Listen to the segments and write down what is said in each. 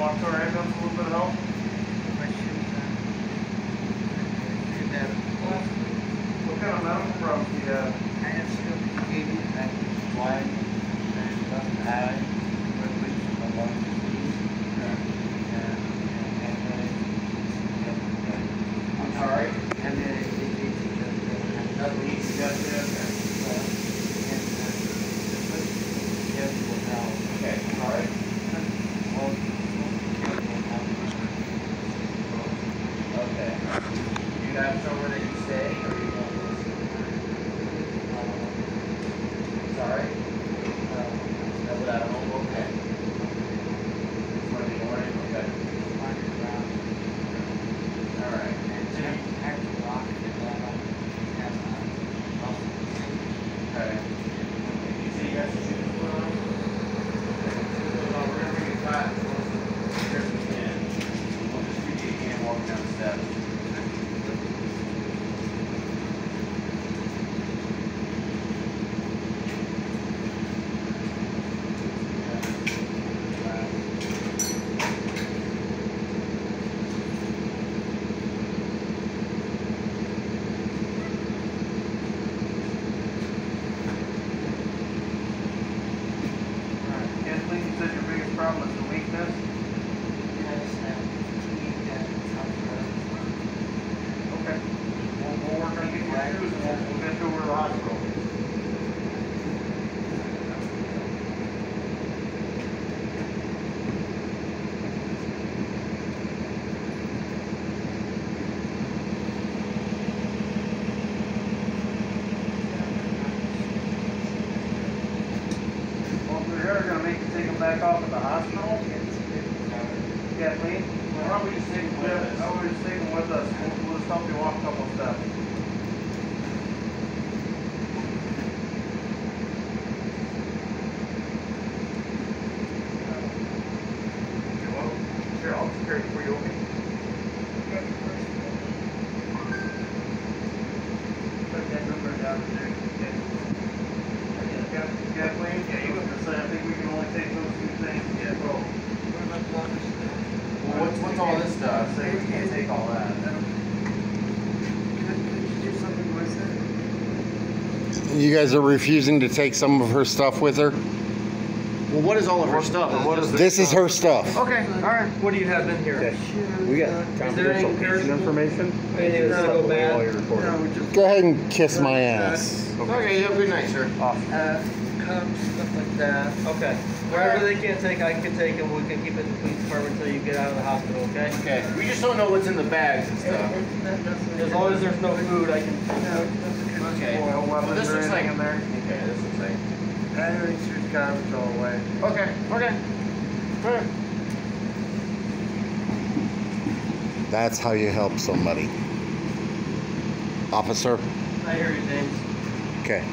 walk to our ambulance, a little bit of help? What kind of medical problems do you have? I have COPD, I have blind, and left eye, which is a lung disease, I'm sorry? And then another digestive, okay, all right. Okay. You got somewhere that you stay, or you want to sorry? No, without a home, okay. Monday morning, okay. All right. And so you have to walk and okay. You see, you guys should shoot the foot on? We're going to bring it flat as close as we can. We'll just do the again walking down the steps. Kathleen, you said your biggest problem is the weakness? Okay. We'll work on getting your shoes and we'll get you over to the hospital. Well, if we're going to make you take them back off at the hospital, Kathleen, why don't we just take them with us? Why don't we just take them with us? We'll just help you walk a couple of steps. Here, I'll just carry it for you, okay? Put that number down there. Kathleen, yeah, you can say, I think we can only take those two things. Yeah, bro. Well, what's all this stuff? Say we can't take all that. You guys are refusing to take some of her stuff with her? Well, what is all of her stuff? And what is This is her stuff. Okay, all right. What do you have in here? We got Is there any confidential patient information. Anything that's gonna go bad? While you're recording. No, we just. Go ahead and kiss my ass. Okay, you have a good night, sir. Cups, stuff like that. Okay. Wherever they can't take, I can take them. We can keep it in the police department until you get out of the hospital, okay? Okay. We just don't know what's in the bags and stuff. As long as there's no food, I can. Okay. Oil Well, weapons this or looks like anything in there. Okay, this looks like. Shoot garbage all away. Okay. Okay. All right. That's how you help somebody. Officer? I hear you, James. Okay.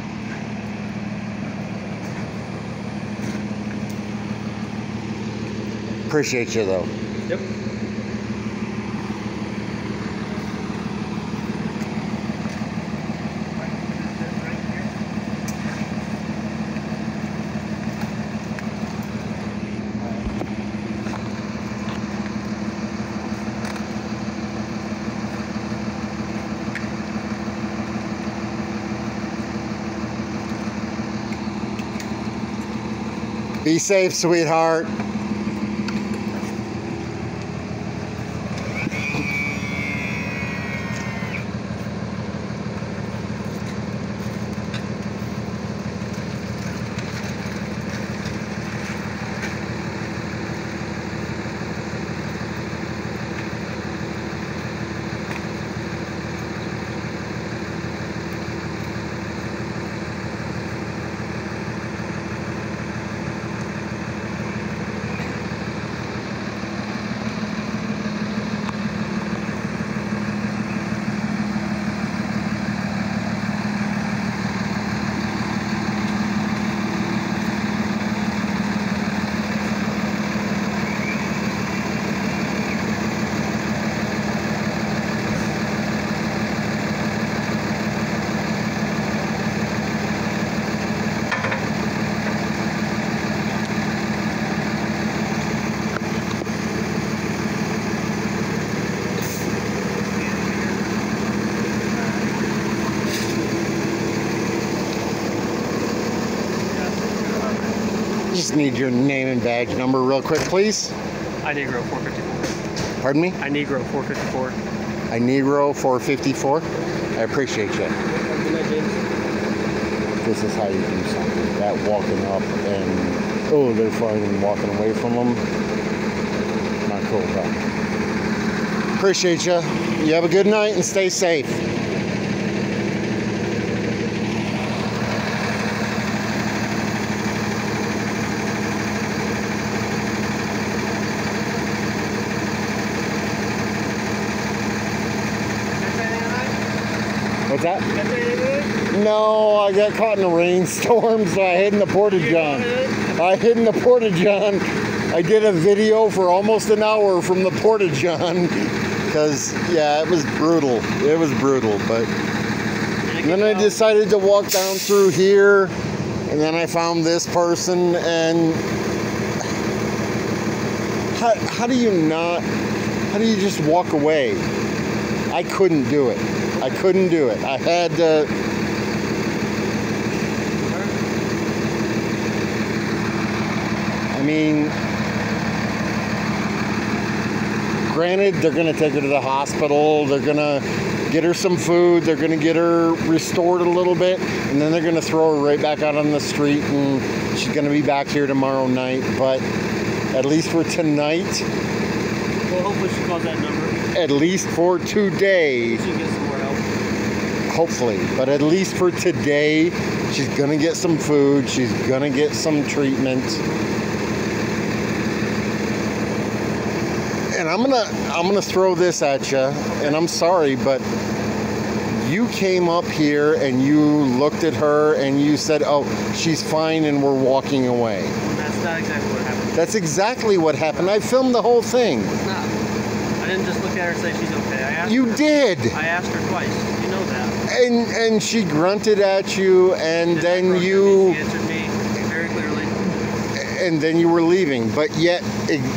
Appreciate you though. Yep. Be safe, sweetheart. need your name and badge number real quick, please. Negro 454. Pardon me? Negro 454. Negro 454. I appreciate you. This is how you do something. That walking up and, oh, they're fine and walking away from them. Not cool, bro. Appreciate you. You have a good night and stay safe. What's that? No, I got caught in a rainstorm, so I hid in the Porta-John. I hid in the Porta-John. I did a video for almost an hour from the Porta-John because, yeah, it was brutal. It was brutal, but then I decided to walk down through here, and then I found this person, and how do you just walk away? I couldn't do it. I couldn't do it. I had to. I mean, granted, they're going to take her to the hospital. They're going to get her some food. They're going to get her restored a little bit. And then they're going to throw her right back out on the street. And she's going to be back here tomorrow night. But at least for tonight. Well, hopefully she calls that number. At least for today. She can get some more help. Hopefully, but at least for today, she's gonna get some food. She's gonna get some treatment, and I'm gonna throw this at you. And I'm sorry, but you came up here and you looked at her and you said, "Oh, she's fine," and we're walking away. That's not exactly what happened. That's exactly what happened. I filmed the whole thing. It's not. I didn't just look at her and say she's okay. I asked You her. did. I asked her twice. You know that. And she grunted at you, and then you. She answered me very clearly. And then you were leaving, but yet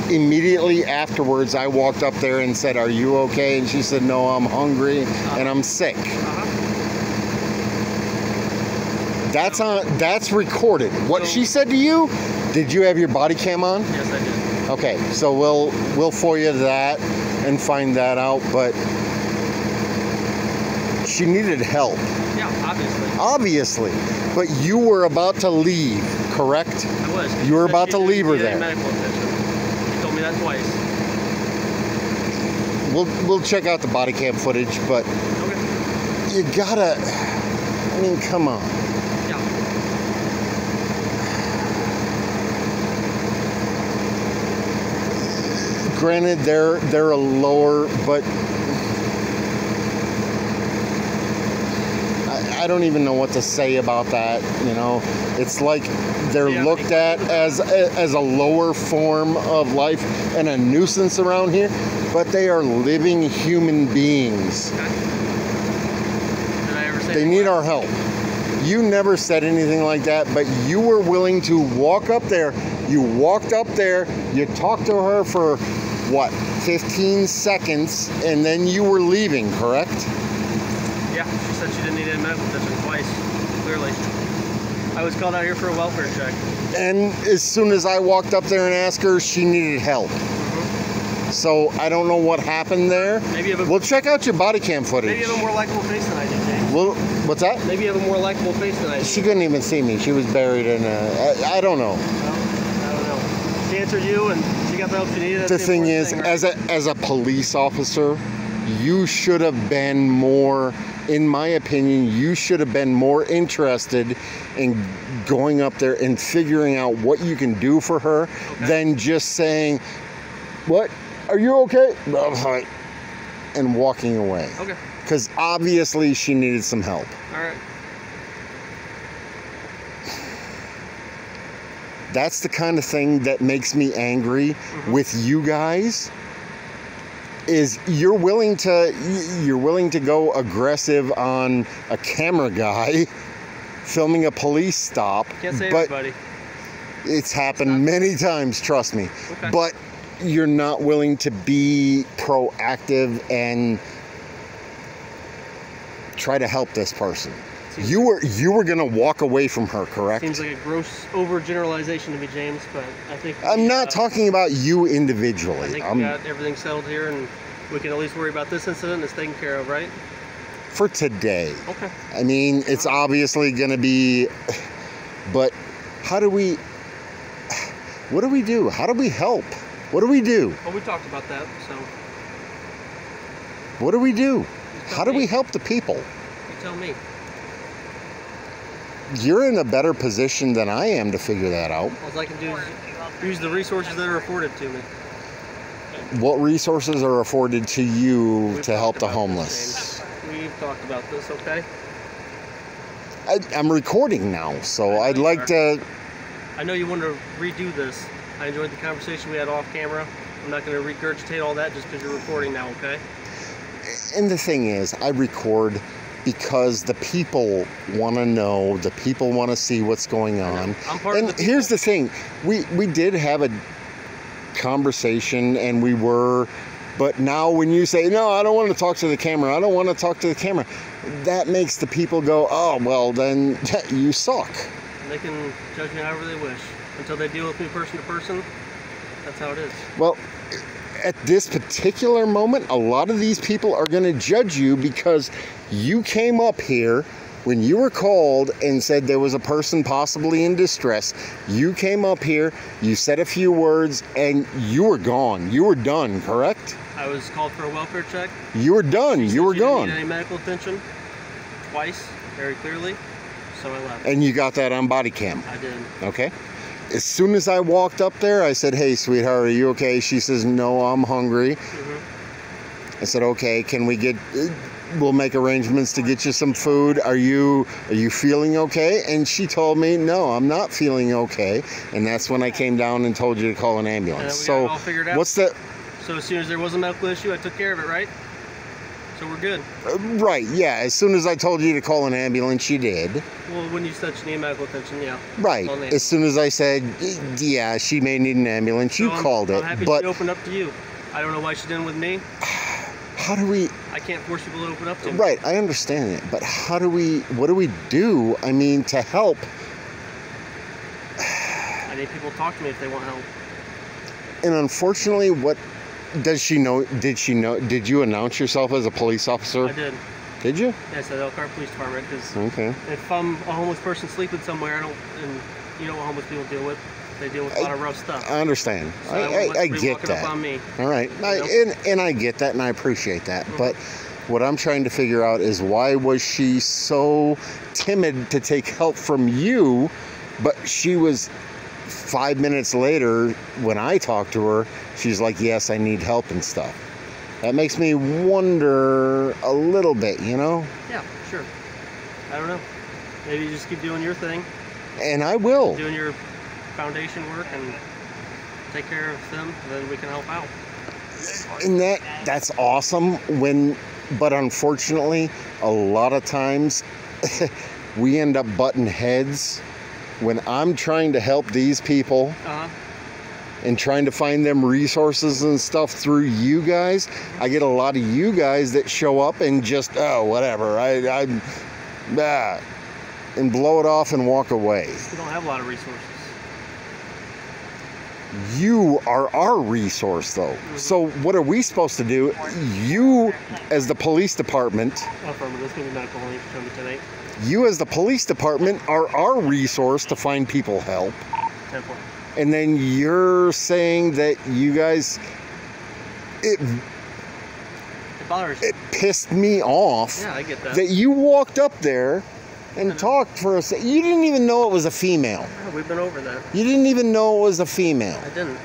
immediately afterwards I walked up there and said, "Are you okay?" And she said, "No, I'm hungry and I'm sick." That's recorded. What she said to you? Did you have your body cam on? Yes, I did. Okay, so we'll FOIA that and find that out, but she needed help. Yeah, obviously. Obviously. But you were about to leave, correct? I was. You were about to leave her there. Medical attention. She told me that twice. We'll check out the body cam footage, but Okay. you gotta, I mean, come on. Yeah. Granted, they're a lower, but I don't even know what to say about that. You know, it's like they're looked at as a lower form of life and a nuisance around here, but they are living human beings. Okay. Did I ever say They need our help. You never said anything like that, but you were willing to walk up there. You walked up there, you talked to her for, what, 15 seconds, and then you were leaving, correct? Yeah, she said she didn't need any medical attention twice, clearly. I was called out here for a welfare check. And as soon as I walked up there and asked her, she needed help. So I don't know what happened there. Maybe you have a, We'll check out your body cam footage. maybe you have a more likable face than I do, James. Well, what's that? Maybe you have a more likable face than I do. She couldn't even see me. She was buried in a, I don't know. I don't know. She answered you and she got the help she needed. That's The thing important is, right? as a police officer, you should have been more, in my opinion, you should have been more interested in going up there and figuring out what you can do for her than just saying, "What? Are you okay?" And walking away. Okay. Because obviously she needed some help. All right. That's the kind of thing that makes me angry with you guys. Is you're willing to go aggressive on a camera guy filming a police stop. Can't say but everybody. it's happened many times, trust me. Okay. But you're not willing to be proactive and try to help this person. seems You were gonna walk away from her, correct? Seems like a gross overgeneralization to me, James, but I think... I'm not talking about you I individually. think we got everything settled here, and we can at least worry about this incident. It's taken care of, right? For today. Okay. I mean, it's obviously gonna be, but what do we do? How do we help? What do we do? Well, we talked about that, so What do we do? tell How do me. we help the people? you tell me. You're in a better position than I am to figure that out. All I can do is use the resources that are afforded to me. What resources are afforded to you We've to help talked the about homeless? this, James. We've talked about this, okay? I'm recording now, so I know I'd you like are. to. I know you want to redo this. I enjoyed the conversation we had off camera. I'm not going to regurgitate all that just because you're recording now, okay? And the thing is, I record because the people want to know, the people want to see what's going on. I'm part And of the here's people. the thing, we did have a conversation, and we were, but now when you say, no, I don't want to talk to the camera, I don't want to talk to the camera, that makes the people go, oh, well, then you suck. They can judge me however they wish. Until they deal with me person to person, that's how it is. Well, at this particular moment, a lot of these people are going to judge you because you came up here when you were called and said there was a person possibly in distress. You came up here, you said a few words, and you were gone. You were done, correct? I was called for a welfare check. You were done. You were She didn't gone. need any medical attention. Twice, very clearly. So I left. And you got that on body cam, I did. okay? As soon as I walked up there, I said, hey, sweetheart, are you okay? She says, no, I'm hungry. Mm-hmm. I said, okay, can we we'll make arrangements to get you some food. Are you feeling okay? And she told me, no, I'm not feeling okay. And that's when I came down and told you to call an ambulance. And then we got it all figured out? What's the, So as soon as there was a medical issue, I took care of it, right? So we're good. right, yeah, as soon as I told you to call an ambulance, you did. Well, when you said you need medical attention, yeah. Right, Call an as soon as I said, yeah, she may need an ambulance, you So called I'm it. happy But she opened up to you. I don't know why she didn't with me. how do we, I can't force people to open up to me. right, I understand it, but what do we do, I mean, to help? I need people to talk to me if they want help. And unfortunately, did you announce yourself as a police officer? I did. Did you? Yeah, I said Elkhart Police Department because Okay. if I'm a homeless person sleeping somewhere, and you know what homeless people deal with, they deal with a lot of rough stuff. I understand. So I don't want I somebody get walking up that. on me. All right. And I get that, and I appreciate that. Mm-hmm. But what I'm trying to figure out is why was she so timid to take help from you, but she was 5 minutes later when I talked to her, she's like, yes, I need help and stuff. That makes me wonder a little bit, you know? Yeah, sure. I don't know. Maybe you just keep doing your thing, And I will. doing your foundation work, and take care of them, and then we can help out. And that's awesome but unfortunately, a lot of times we end up butting heads when I'm trying to help these people Uh-huh. and trying to find them resources and stuff through you guys. I get a lot of you guys that show up and just, oh, whatever, and blow it off and walk away. We don't have a lot of resources. You are our resource, though. So what are we supposed to do? You, as the police department, Affirmative. That's going to be medical only for me tonight. you as the police department are our resource to find people help. Temple. And then you're saying that you guys, it It bothers me. pissed me off Yeah, I get that. that you walked up there and talked for a second. You didn't even know it was a female. Yeah, we've been over that. You didn't even know it was a female. I didn't.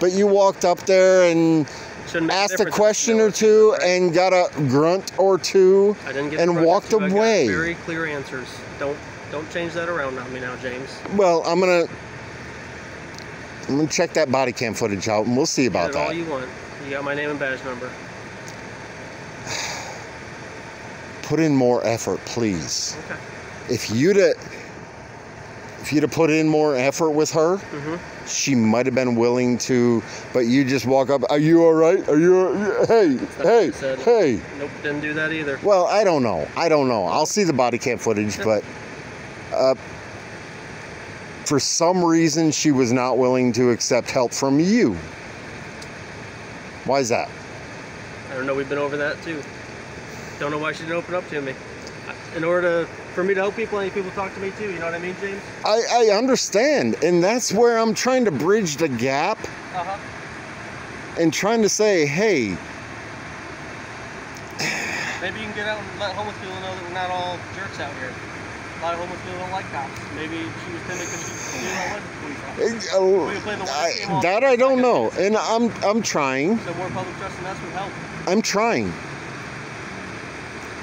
But you walked up there and Shouldn't make asked a difference if question you know or it, two right? and got a grunt or two I didn't get and the project, walked so I got away. very clear answers. Don't change that around on me now, James. Well, I'm gonna check that body cam footage out and we'll see about Get it all that. you want. You got my name and badge number. Put in more effort, please. Okay. If you'd if you'd have put in more effort with her, she might have been willing to, but you just walk up, are you all right? Are you, hey. Nope, didn't do that either. Well, I don't know. I'll see the body cam footage, but for some reason, she was not willing to accept help from you. Why is that? I don't know, we've been over that too. Don't know why she didn't open up to me. In order for me to help people, I need people to talk to me too, you know what I mean, James? I understand, and that's where I'm trying to bridge the gap and trying to say, hey, maybe you can get out and let homeless people know that we're not all jerks out here. A lot of homeless people don't like cops. Maybe she was timid because she didn't like police officers. That I don't know, and I'm trying. So more public trust in us would help. I'm trying.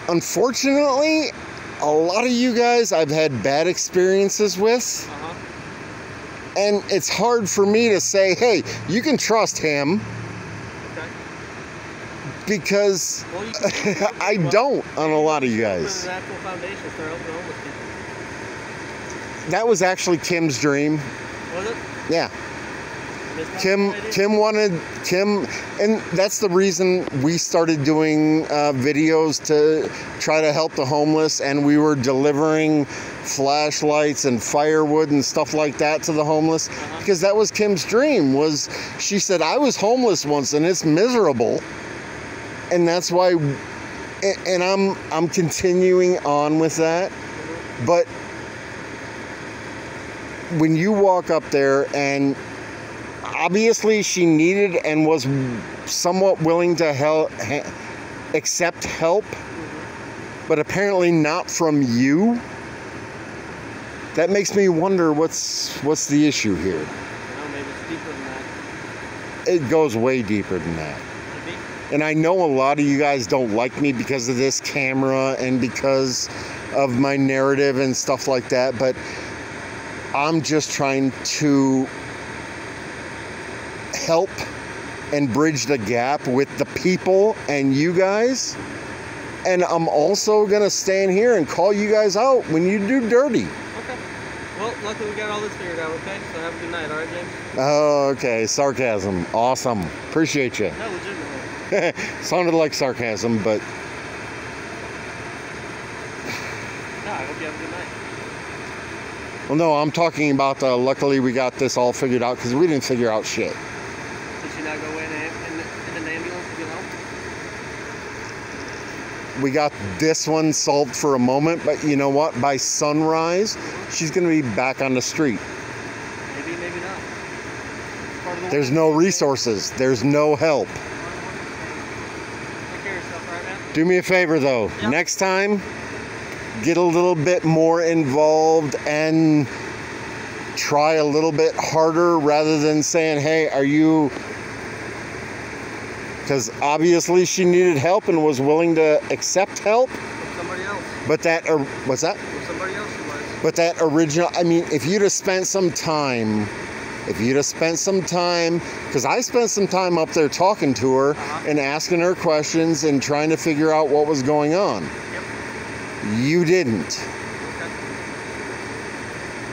Unfortunately, a lot of you guys I've had bad experiences with, and it's hard for me to say, hey, you can trust him, because I don't on a lot of you guys. That was actually Kim's dream. Was it? Yeah. Kim, and that's the reason we started doing videos to try to help the homeless, and we were delivering flashlights and firewood and stuff like that to the homeless, because that was Kim's dream. Was she said, I was homeless once and it's miserable, and that's why, and I'm continuing on with that. But when you walk up there, and obviously she needed and was somewhat willing to accept help, but apparently not from you. That makes me wonder what's the issue here. Well, maybe it's deeper than that. It goes way deeper than that. Maybe. And I know a lot of you guys don't like me because of this camera and because of my narrative and stuff like that, but I'm just trying to help and bridge the gap with the people and you guys. And I'm also gonna stand here and call you guys out when you do dirty. Okay. Well, luckily we got all this figured out, okay? So have a good night, alright, James? Oh, okay. Sarcasm. Awesome. Appreciate you. No, legitimately. Sounded like sarcasm, but No, I hope you have a good night. well, no, I'm talking about luckily we got this all figured out, because we didn't figure out shit. Did she not go in an ambulance to get help? We got this one solved for a moment, but you know what? By sunrise, she's going to be back on the street. Maybe, maybe not. Part of the There's no resources. There's no help. Take care of yourself, alright, man? Do me a favor, though. Yep. Next time, get a little bit more involved and try a little bit harder rather than saying, hey, are you... Because obviously she needed help and was willing to accept help. With somebody else. But that... what's that? With somebody else who was. But that original... I mean, if you'd have spent some time... Because I spent some time up there talking to her and asking her questions and trying to figure out what was going on. Yep. You didn't. Okay.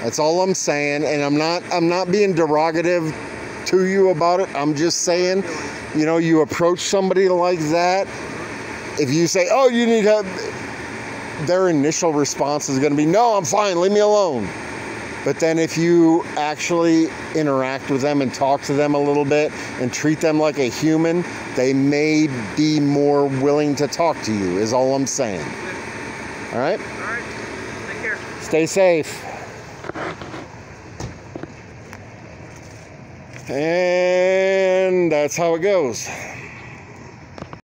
That's all I'm saying, and I'm not being derogative to you about it. I'm just saying, you know, you approach somebody like that, if you say, oh, you need help, their initial response is going to be, no, I'm fine, leave me alone. But then if you actually interact with them and talk to them a little bit and treat them like a human, they may be more willing to talk to you, is all I'm saying. All right? All right. Take care. Stay safe. And that's how it goes.